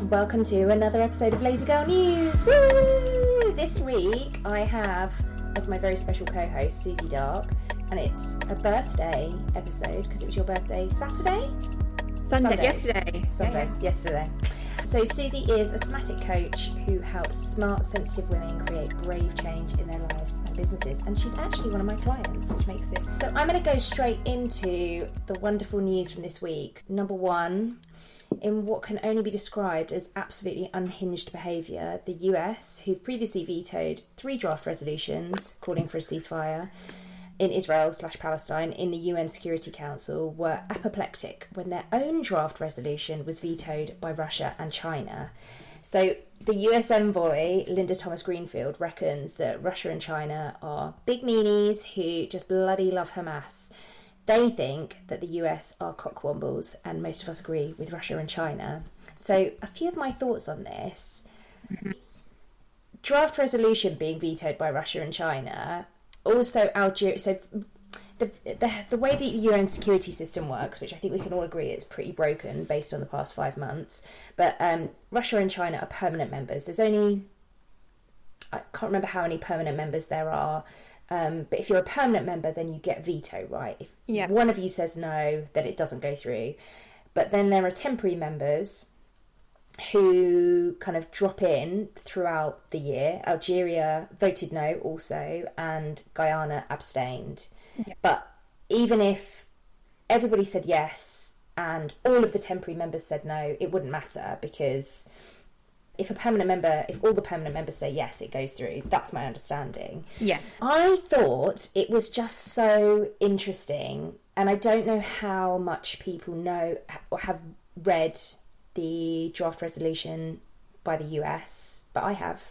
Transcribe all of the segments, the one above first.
Welcome to another episode of Lazy Girl News. Woo! This week I have as my very special co-host Suzy Darke, and it's a birthday episode because it was your birthday Saturday? Sunday. Yesterday. So Suzy is a somatic coach who helps smart, sensitive women create brave change in their lives and businesses, and she's actually one of my clients, which makes this. So I'm going to go straight into the wonderful news from this week. Number one, in what can only be described as absolutely unhinged behaviour, the US, who've previously vetoed 3 draft resolutions calling for a ceasefire in Israel/Palestine in the UN Security Council, were apoplectic when their own draft resolution was vetoed by Russia and China. So the US envoy, Linda Thomas-Greenfield, reckons that Russia and China are big meanies who just bloody love Hamas. They think that the US are cockwombles, and most of us agree with Russia and China. So a few of my thoughts on this. Draft resolution being vetoed by Russia and China. Also Algeria. So the way the UN security system works, which I think we can all agree is pretty broken based on the past 5 months, but Russia and China are permanent members. There's only, I can't remember how many permanent members there are. But if you're a permanent member, then you get veto, right? If one of you says no, then it doesn't go through. But then there are temporary members who kind of drop in throughout the year. Algeria voted no also, and Guyana abstained. Yeah. But even if everybody said yes and all of the temporary members said no, it wouldn't matter, because if all the permanent members say yes, it goes through. That's my understanding. Yes. I thought it was just so interesting, and I don't know how much people know or have read the draft resolution by the US, but I have.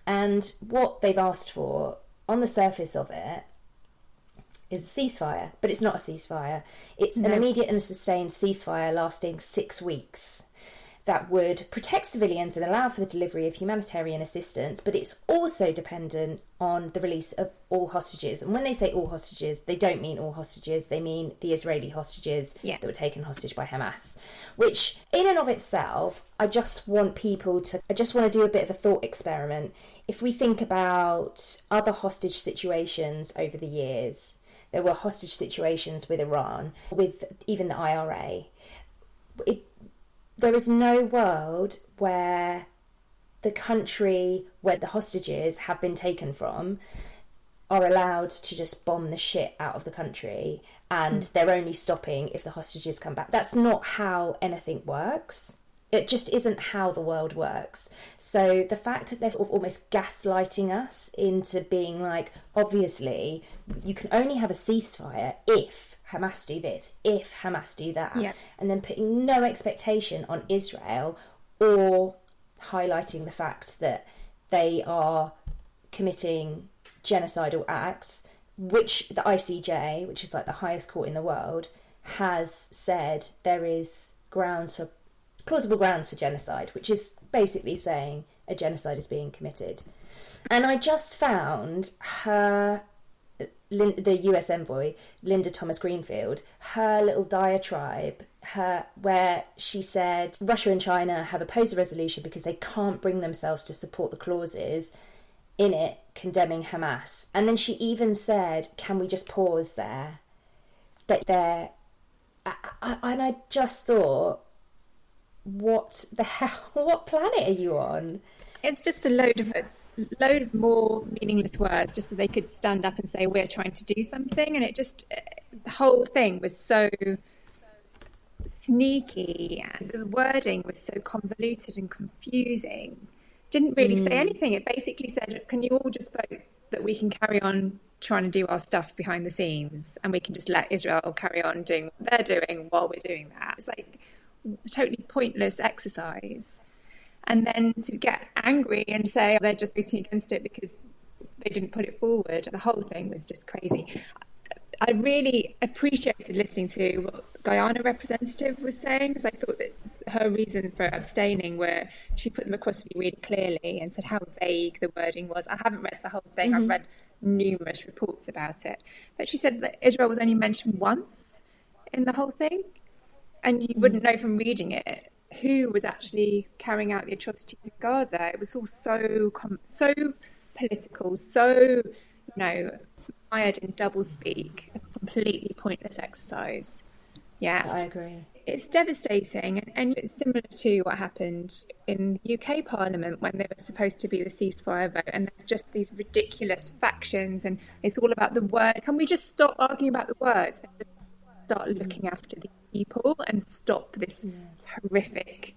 And what they've asked for, on the surface of it, is a ceasefire. But it's not a ceasefire. It's an immediate and sustained ceasefire lasting 6 weeks that would protect civilians and allow for the delivery of humanitarian assistance, but it's also dependent on the release of all hostages. And when they say all hostages, they don't mean all hostages, they mean the Israeli hostages that were taken hostage by Hamas, which in and of itself, I just want to do a bit of a thought experiment. If we think about other hostage situations over the years, there were hostage situations with Iran, with even the IRA. There is no world where the country where the hostages have been taken from are allowed to just bomb the shit out of the country, and they're only stopping if the hostages come back. That's not how anything works. It just isn't how the world works. So the fact that they're sort of almost gaslighting us into being like, obviously, you can only have a ceasefire if Hamas do this, if Hamas do that, and then putting no expectation on Israel, or highlighting the fact that they are committing genocidal acts, which the ICJ, which is like the highest court in the world, has said there is plausible grounds for genocide, which is basically saying a genocide is being committed. And I just found the US envoy, Linda Thomas-Greenfield, her little diatribe, where she said Russia and China have opposed the resolution because they can't bring themselves to support the clauses in it condemning Hamas. And then she even said, can we just pause there? And I just thought, what the hell? What planet are you on? It's just a load of more meaningless words, just so they could stand up and say we're trying to do something. And the whole thing was so sneaky, and the wording was so convoluted and confusing. Didn't really say anything. It basically said, can you all just vote that we can carry on trying to do our stuff behind the scenes, and we can just let Israel carry on doing what they're doing while we're doing that. It's like a totally pointless exercise. And then to get angry and say they're just voting against it because they didn't put it forward. The whole thing was just crazy. I really appreciated listening to what the Guyana representative was saying, because I thought that her reason for abstaining were, she put them across to me really clearly and said how vague the wording was. I haven't read the whole thing. I've read numerous reports about it. But she said that Israel was only mentioned once in the whole thing. And you wouldn't know from reading it who was actually carrying out the atrocities in Gaza. It was all so political, so, mired in doublespeak, a completely pointless exercise. Yeah, I agree. It's devastating, and it's similar to what happened in the UK Parliament when there was supposed to be the ceasefire vote, and there's just these ridiculous factions, and it's all about the word. Can we just stop arguing about the words and just start looking after the people and stop this horrific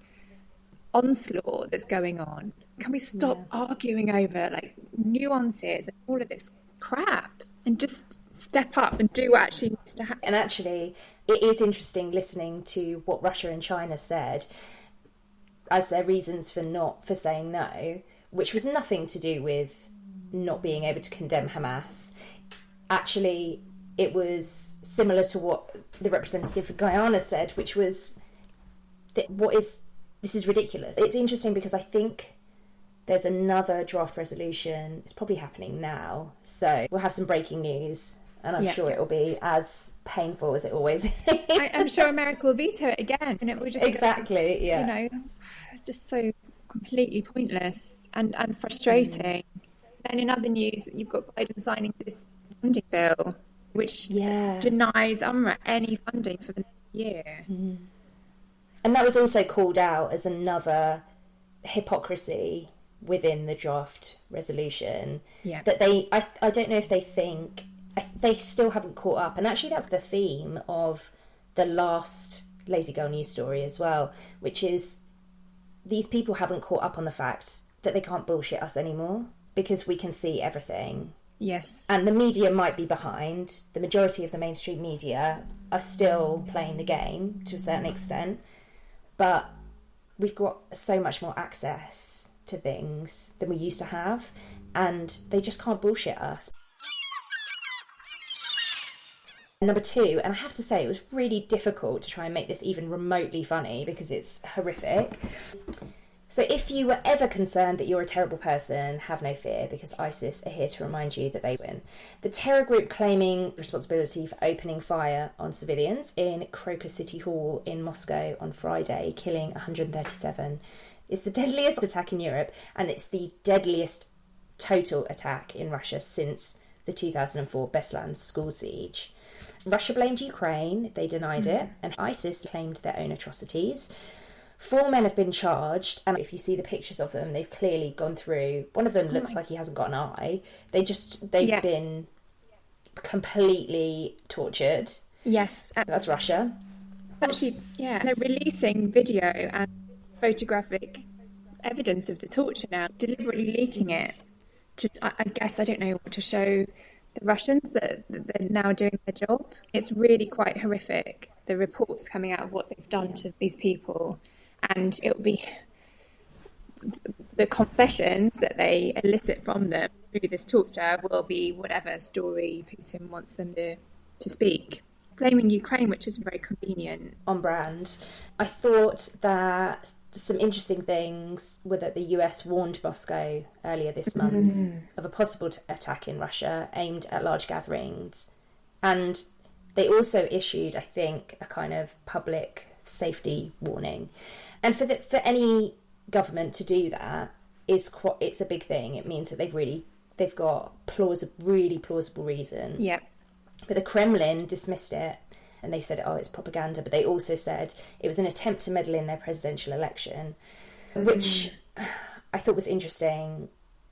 onslaught that's going on? Can we stop arguing over like nuances and all of this crap and just step up and do what actually needs to happen? And actually, it is interesting listening to what Russia and China said as their reasons for saying no, which was nothing to do with not being able to condemn Hamas. Actually, it was similar to what the representative of Guyana said, which was that this is ridiculous. It's interesting because I think there's another draft resolution. It's probably happening now. So we'll have some breaking news, and I'm sure it will be as painful as it always is. I'm sure America will veto it again, and it will just exactly, it's just so completely pointless and frustrating. Then in other news, you've got Biden signing this funding bill, which denies UNRWA any funding for the next year. And that was also called out as another hypocrisy within the draft resolution. That I don't know if they think they still haven't caught up. And actually that's the theme of the last Lazy Girl news story as well, which is these people haven't caught up on the fact that they can't bullshit us anymore because we can see everything. Yes. And the media might be behind. The majority of the mainstream media are still playing the game to a certain extent, but we've got so much more access to things than we used to have, and they just can't bullshit us. Number two, and I have to say it was really difficult to try and make this even remotely funny because it's horrific. So if you were ever concerned that you're a terrible person, have no fear, because ISIS are here to remind you that they win. The terror group claiming responsibility for opening fire on civilians in Crocus City Hall in Moscow on Friday, killing 137, is the deadliest attack in Europe, and it's the deadliest total attack in Russia since the 2004 Beslan school siege. Russia blamed Ukraine, they denied it, and ISIS claimed their own atrocities. 4 men have been charged, and if you see the pictures of them, they've clearly gone through. One of them looks like he hasn't got an eye. They've been completely tortured. Yes. That's Russia. Actually, they're releasing video and photographic evidence of the torture now, deliberately leaking it to, I guess, I don't know, to show the Russians that they're now doing their job. It's really quite horrific, the reports coming out of what they've done to these people. And it'll be the confessions that they elicit from them through this torture will be whatever story Putin wants them to speak. Blaming Ukraine, which is very convenient. On brand. I thought that some interesting things were that the US warned Moscow earlier this month of a possible attack in Russia aimed at large gatherings. And they also issued, I think, a kind of public safety warning. And for any government to do that it's a big thing. It means that they've got really plausible reason. Yeah. But the Kremlin dismissed it, and they said, it's propaganda. But they also said it was an attempt to meddle in their presidential election, which I thought was interesting,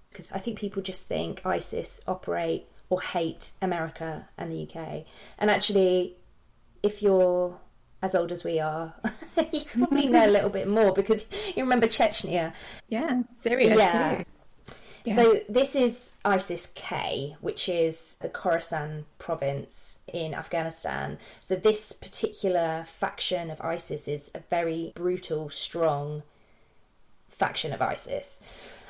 because I think people just think ISIS operate or hate America and the UK. And actually, if you're as old as we are, you probably know a little bit more, because you remember Chechnya. Yeah, Syria too. Yeah. So this is ISIS-K, which is the Khorasan province in Afghanistan. So this particular faction of ISIS is a very brutal, strong faction of ISIS.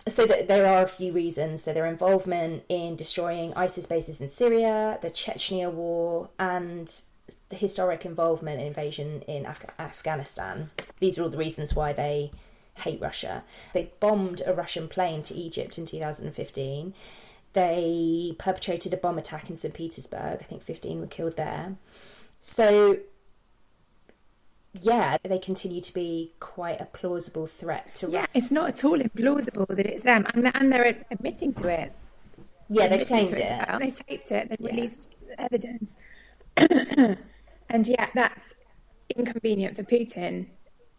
So there are a few reasons. So their involvement in destroying ISIS bases in Syria, the Chechnya war, and the historic involvement in invasion in Afghanistan. These are all the reasons why they hate Russia. They bombed a Russian plane to Egypt in 2015. They perpetrated a bomb attack in St. Petersburg. I think 15 were killed there. So yeah, they continue to be quite a plausible threat to... Yeah, it's not at all implausible that it's them. And they're admitting to it. Yeah, they've Admitting claimed to it. well. They taped it, they've Yeah. released evidence. And yeah, that's inconvenient for Putin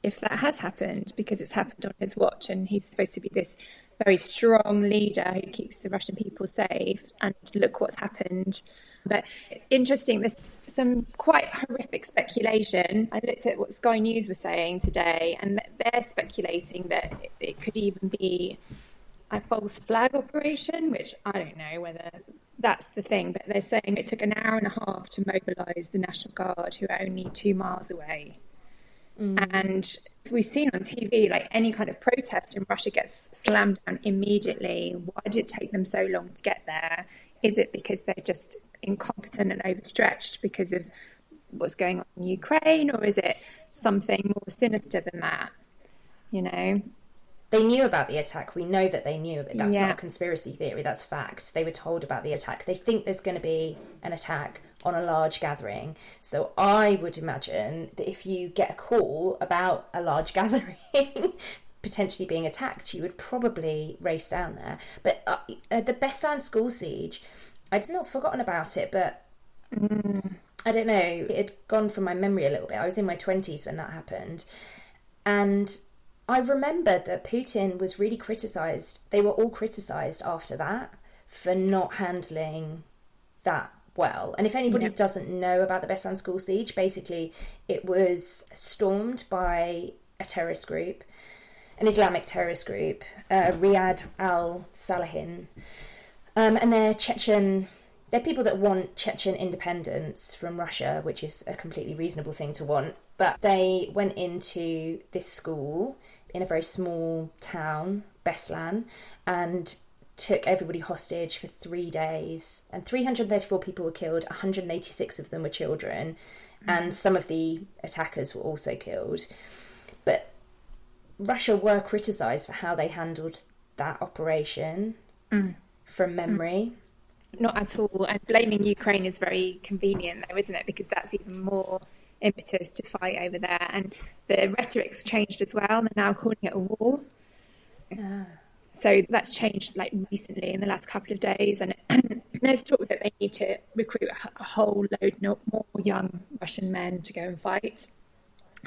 if that has happened, because it's happened on his watch, and he's supposed to be this very strong leader who keeps the Russian people safe, and look what's happened. But it's interesting, there's some quite horrific speculation. I looked at what Sky News was saying today, and they're speculating that it could even be a false flag operation, which I don't know whether that's the thing, but they're saying it took an hour and a half to mobilise the National Guard, who are only 2 miles away. And we've seen on TV, like any kind of protest in Russia gets slammed down immediately. Why did it take them so long to get there? Is it because they're just incompetent and overstretched because of what's going on in Ukraine, or is it something more sinister than that? You know? They knew about the attack. We know that they knew it. That's Yeah. not a conspiracy theory. That's fact. They were told about the attack. They think there's going to be an attack on a large gathering. So I would imagine that if you get a call about a large gathering potentially being attacked, you would probably race down there. But the Beslan school siege, I'd not forgotten about it, but I don't know. It had gone from my memory a little bit. I was in my 20s when that happened. And I remember that Putin was really criticised. They were all criticised after that for not handling that well. And if anybody doesn't know about the Beslan school siege, basically it was stormed by a terrorist group, an Islamic terrorist group, Riyad al-Salahin. And they're Chechen... They're people that want Chechen independence from Russia, which is a completely reasonable thing to want. But they went into this school in a very small town, Beslan, and took everybody hostage for 3 days. And 334 people were killed, 186 of them were children, and some of the attackers were also killed. But Russia were criticised for how they handled that operation from memory. Not at all. And blaming Ukraine is very convenient, though, isn't it? Because that's even more impetus to fight over there. And the rhetoric's changed as well. They're now calling it a war. So that's changed like recently in the last couple of days. And there's talk that they need to recruit a whole load more young Russian men to go and fight,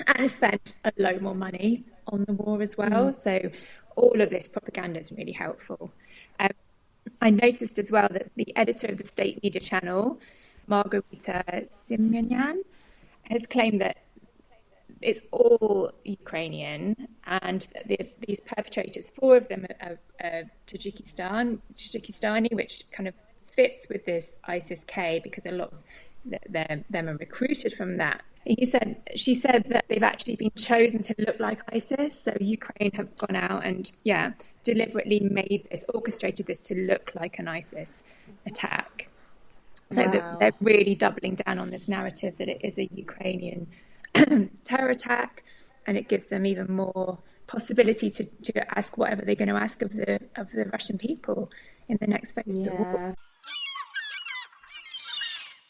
and spend a load more money on the war as well. So all of this propaganda is really helpful. I noticed as well that the editor of the state media channel, Margarita Simonian, has claimed that it's all Ukrainian, and that these perpetrators, 4 of them are Tajikistani, which kind of fits with this ISIS-K because a lot of them are recruited from that. She said that they've actually been chosen to look like ISIS. So Ukraine have gone out and deliberately orchestrated this to look like an ISIS attack. So they're really doubling down on this narrative that it is a Ukrainian terror attack, and it gives them even more possibility to ask whatever they're going to ask of the Russian people in the next phase of the war.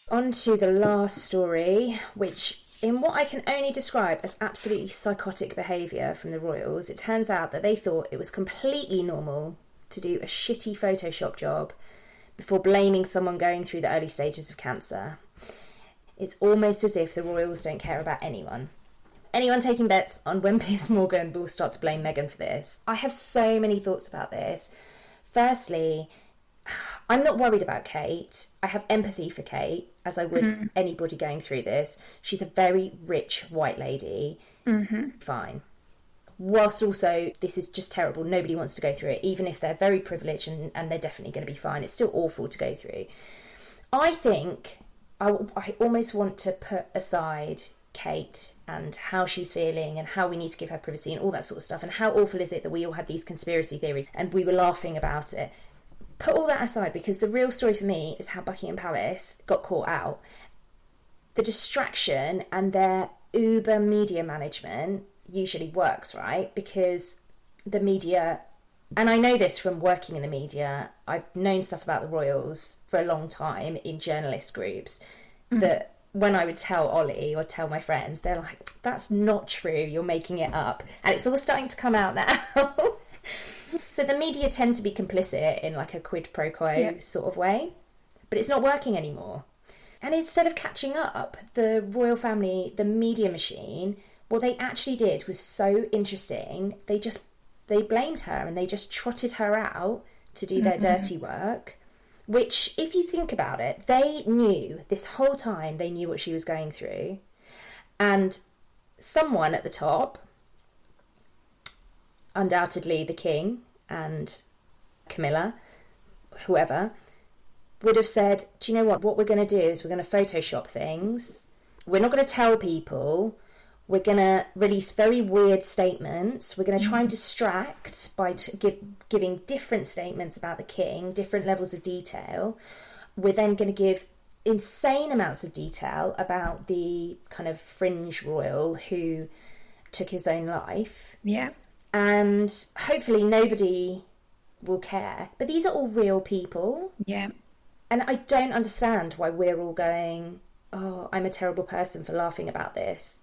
On to the last story, which in what I can only describe as absolutely psychotic behaviour from the royals, it turns out that they thought it was completely normal to do a shitty Photoshop job before blaming someone going through the early stages of cancer. It's almost as if the royals don't care about anyone. Anyone taking bets on when Piers Morgan will start to blame Meghan for this? I have so many thoughts about this. Firstly, I'm not worried about Kate. I have empathy for Kate, as I would anybody going through this. She's a very rich white lady. Fine. Whilst also, this is just terrible. Nobody wants to go through it, even if they're very privileged and they're definitely going to be fine. It's still awful to go through. I think I almost want to put aside Kate and how she's feeling and how we need to give her privacy and all that sort of stuff, and how awful is it that we all had these conspiracy theories and we were laughing about it. Put all that aside, because the real story for me is how Buckingham Palace got caught out. The distraction and their uber media management usually works, right? Because the media, and I know this from working in the media, I've known stuff about the royals for a long time in journalist groups, that when I would tell Ollie or tell my friends, they're like, that's not true, you're making it up. And it's all starting to come out now. So the media tend to be complicit in like a quid pro quo sort of way, but it's not working anymore. And instead of catching up, the royal family, the media machine, what they actually did was so interesting. They blamed her and they just trotted her out to do their dirty work, which, if you think about it, they knew this whole time, they knew what she was going through. And someone at the top, undoubtedly the king and Camilla, whoever, would have said, do you know what we're going to do is we're going to Photoshop things. We're not going to tell people. We're going to release very weird statements. We're going to try and distract by giving different statements about the king, different levels of detail. We're then going to give insane amounts of detail about the kind of fringe royal who took his own life. Yeah. And hopefully nobody will care. But these are all real people. Yeah. And I don't understand why we're all going, oh, I'm a terrible person for laughing about this.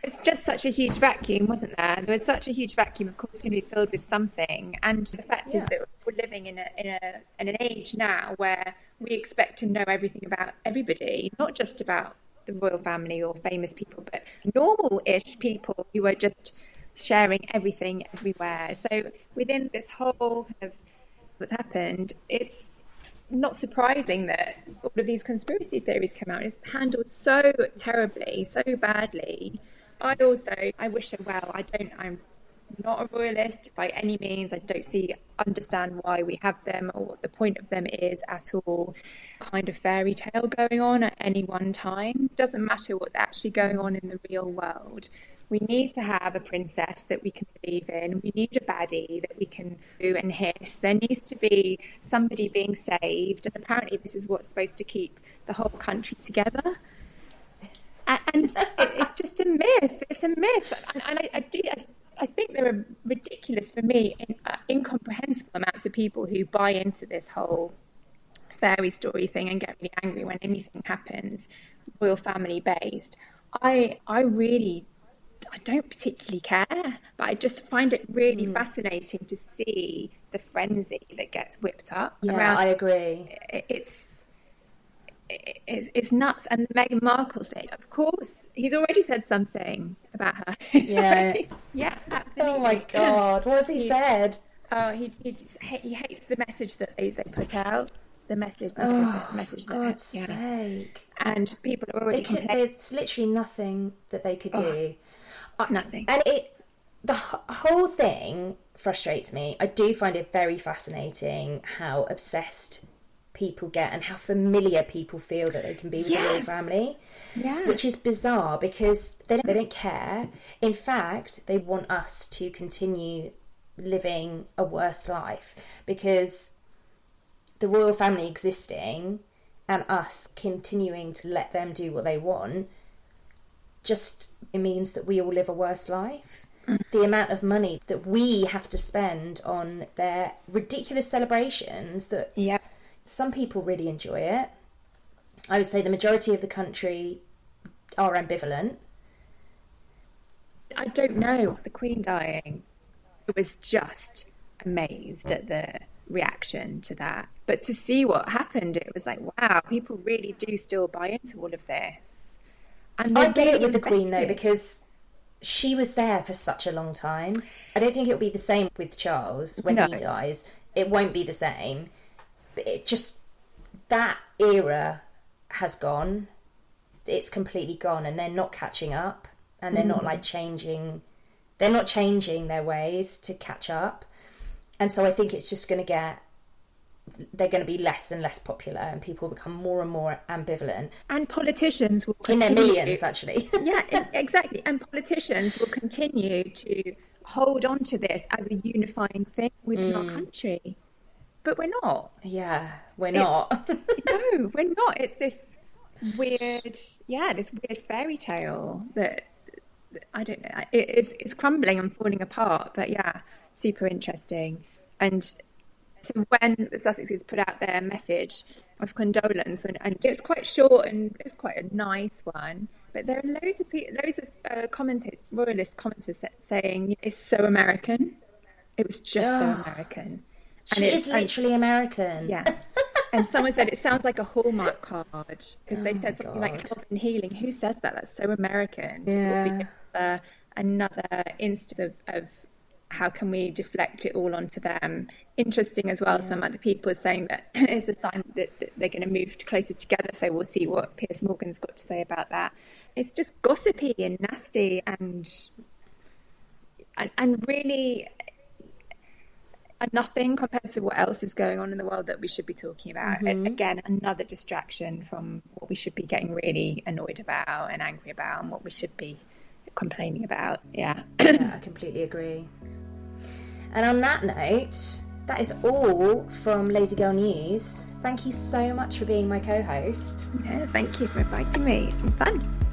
It's just such a huge vacuum, wasn't there? There was such a huge vacuum, of course, it's going to be filled with something. And the fact is that we're living in an age now where we expect to know everything about everybody, not just about the royal family or famous people, but normal-ish people who are just sharing everything everywhere. So within this whole kind of what's happened, it's not surprising that all of these conspiracy theories come out. It's handled so terribly, so badly. I wish her well. I'm not a royalist by any means. I don't understand why we have them or what the point of them is at all. Kind of fairy tale going on at any one time. Doesn't matter what's actually going on in the real world. We need to have a princess that we can believe in. We need a baddie that we can boo and hiss. There needs to be somebody being saved. And apparently this is what's supposed to keep the whole country together. And it's just a myth. It's a myth. And I think there are ridiculous, for me, incomprehensible amounts of people who buy into this whole fairy story thing and get really angry when anything happens royal family based. I don't particularly care, but I just find it really fascinating to see the frenzy that gets whipped up. Yeah, I agree. It's nuts. And the Meghan Markle thing, of course, he's already said something about her. Yeah, absolutely. Oh my God, what has he said? Oh, he hates the message that they put out. The message For God's sake. And people are already complaining. There's literally nothing that they could do. Nothing. And the whole thing frustrates me. I do find it very fascinating how obsessed people get and how familiar people feel that they can be with the royal family. Yeah. Which is bizarre because they don't care. In fact, they want us to continue living a worse life because the royal family existing and us continuing to let them do what they want just means that we all live a worse life. The amount of money that we have to spend on their ridiculous celebrations that some people really enjoy it. I would say the majority of the country are ambivalent. I don't know. The Queen dying, I was just amazed at the reaction to that. But to see what happened, it was like, wow, people really do still buy into all of this. And I get it with the Queen though, because she was there for such a long time. I don't think it'll be the same with Charles when he dies. It won't be the same. But it just, that era has gone. It's completely gone, and they're not catching up, and they're not like changing. They're not changing their ways to catch up, and so I think it's just going to they're going to be less and less popular, and people become more and more ambivalent. And politicians will continue, in their millions, actually. Yeah, exactly. And politicians will continue to hold on to this as a unifying thing within our country. But we're not. Yeah, we're not. No, we're not. It's this weird fairy tale that I don't know. It's crumbling and falling apart. But yeah, super interesting. And So when the Sussexes put out their message of condolence, and it was quite short and it was quite a nice one, but there are loads of commenters, royalist commenters saying it's so American. It was just so American. She is literally American. Yeah. And someone said it sounds like a Hallmark card, because they said something like health and healing. Who says that? That's so American. Yeah. It would be another instance of how can we deflect it all onto them. Interesting as well, some other people are saying that it's a sign that they're going to move closer together, so we'll see what Piers Morgan's got to say about that. It's just gossipy and nasty and really nothing compared to what else is going on in the world that we should be talking about. And again, another distraction from what we should be getting really annoyed about and angry about, and what we should be complaining about. Yeah, I completely agree. And on that note, that is all from Lazy Girl News. Thank you so much for being my co-host. Yeah, thank you for inviting me. It's been fun.